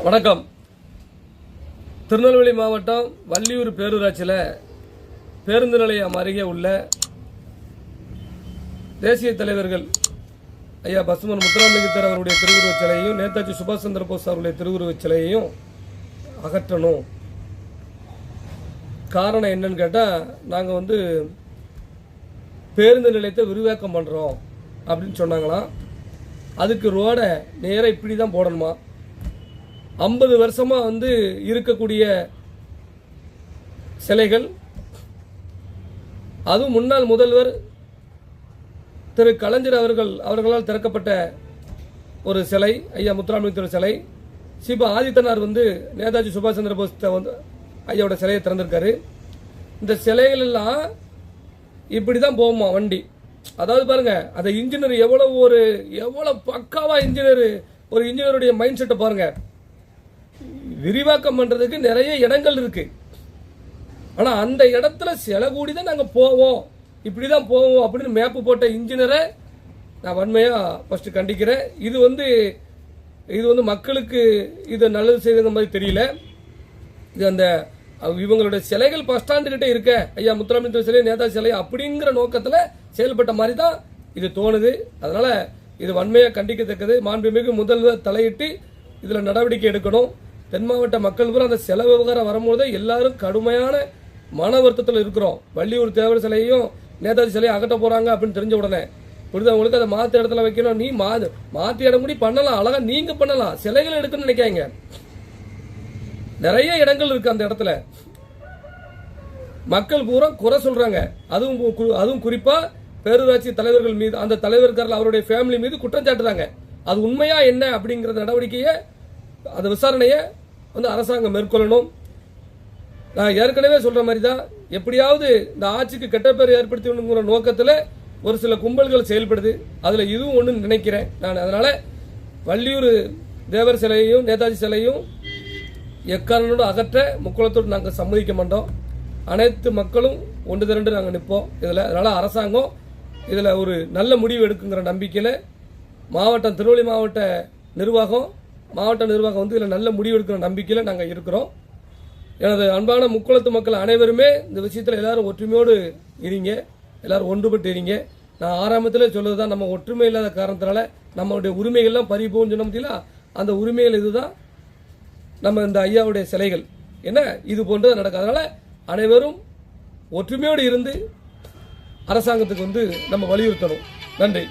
வணக்கம். திருநெல்வேலி மாவட்டம் வள்ளியூர் பேரூராட்சியில் பேருந்து நிலையம் அருகே உள்ள தேசிய தலைவர்கள் ஐயா பசுமன் முத்துராமலிங்கத்தர் அவருடைய திருவுருவச் சிலையையும் நேதாஜி சுபாஷ் சந்திர போஸ் அவருடைய திருவுருவச் சிலையையும் அகற்றணும். காரணம் என்னன்னு கேட்டால், நாங்கள் பேருந்து நிலையத்தை விரிவாக்கம் பண்ணுறோம் அப்படின்னு சொன்னாங்களாம். அதுக்கு ரோடை நேராக இப்படி தான் போடணுமா. 50 வருஷமாக இருக்கக்கூடிய சிலைகள், அதுவும் முன்னாள் முதல்வர் திரு கலைஞர் அவர்களால் திறக்கப்பட்ட ஒரு சிலை ஐயா முத்துராமலிங்கத்தர் சிலை. சிபா ஆதித்தனார் நேதாஜி சுபாஷ் சந்திர போஸ் ஐயாவோட சிலையை திறந்திருக்காரு. இந்த சிலைகள் எல்லாம் இப்படி தான் போகுமா வண்டி. அதாவது பாருங்க, அந்த இன்ஜினியர் எவ்வளவு பக்காவா ஒரு இன்ஜினியருடைய மைண்ட் செட்டை பாருங்க. விரிவாக்கம் பண்றதுக்கு நிறைய இடங்கள் இருக்கு. ஆனா அந்த இடத்துல சில கூடி தான் நாங்க போவோம், இப்படிதான் போவோம் அப்படின்னு மேப்பு போட்ட இன்ஜினியரை நான் வன்மையா ஃபர்ஸ்ட் கண்டிக்கிறேன். இது மக்களுக்கு இது நல்லது செய்த மாதிரி தெரியல. இது இவங்களுடைய சிலைகள் பஸ் ஸ்டாண்டு கிட்ட இருக்க ஐயா முத்துராமலிங்கத்தர் சிலை, நேதாஜி சிலை அப்படிங்கிற நோக்கத்துல செயல்பட்ட மாதிரி தான் இது தோணுது. அதனால இது வன்மையா கண்டிக்கத்தக்கது. மாண்புமிகு முதல்வர் தலையிட்டு இதுல நடவடிக்கை எடுக்கணும். தென் மாவட்ட மக்கள் பூரா அந்த செலவு விவகாரம் வரும்போது எல்லாரும் கடுமையான மன வருத்தத்தில் இருக்கிறோம். வள்ளியூர் தேவர் சிலையும் நேதாஜி சிலையும் அகட்ட போறாங்க அப்படின்னு தெரிஞ்ச உடனே புரிதவங்களுக்கு அதை மாற்று இடத்துல வைக்கணும். நீ மாற்றி இடம் கூட பண்ணலாம், அழகா நீங்க பண்ணலாம். சிலைகள் எடுக்கணும்னு நினைக்காங்க. நிறைய இடங்கள் இருக்கு அந்த இடத்துல. மக்கள் பூரா குறை சொல்றாங்க. அதுவும் குறிப்பா பேரூராட்சி தலைவர்கள் மீது, அந்த தலைவர்கள் அவருடைய ஃபேமிலி மீது குற்றம் சாட்டுறாங்க. அது உண்மையா என்ன அப்படிங்கிற நடவடிக்கையை, அந்த விசாரணையை அரசாங்கம் மேற்கொள்ளணும். நான் ஏற்கனவே சொல்ற மாதிரி தான், எப்படியாவது இந்த ஆட்சிக்கு கெட்ட பேர் ஏற்படுத்தணுங்கிற நோக்கத்தில் ஒரு சில கும்பல்கள் செயல்படுது. அதுல இதுவும் ஒன்று நினைக்கிறேன் நான். அதனால வள்ளியூர் தேவர் சிலையையும் நேதாஜி சிலையும் எக்காரணோடு அகற்ற முக்குளத்தோடு நாங்கள் சம்மதிக்க மாட்டோம். அனைத்து மக்களும் ஒன்று திரண்டு நாங்கள் நிற்போம் இதில். அதனால அரசாங்கம் இதில் ஒரு நல்ல முடிவு எடுக்குங்கிற நம்பிக்கையில் திருநெல்வேலி மாவட்ட நிர்வாகம் இதில் நல்ல முடிவு எடுக்கிற நம்பிக்கையில் நாங்கள் இருக்கிறோம். எனது அன்பான முக்குளத்து மக்கள் அனைவருமே இந்த விஷயத்தில் எல்லாரும் ஒற்றுமையோடு இருங்க, எல்லாரும் ஒன்றுபட்டு இருங்க. நான் ஆரம்பத்திலே சொல்வது தான், நம்ம ஒற்றுமை இல்லாத காரணத்தினால நம்மளுடைய உரிமைகள்லாம் பறிபோன்னு சொன்ன முடியல. அந்த உரிமைகள் இதுதான் நம்ம இந்த ஐயாவுடைய சிலைகள் என்ன இது போன்றது நடக்கும். அதனால அனைவரும் ஒற்றுமையோடு இருந்து அரசாங்கத்துக்கு நம்ம வலியுறுத்தணும். நன்றி.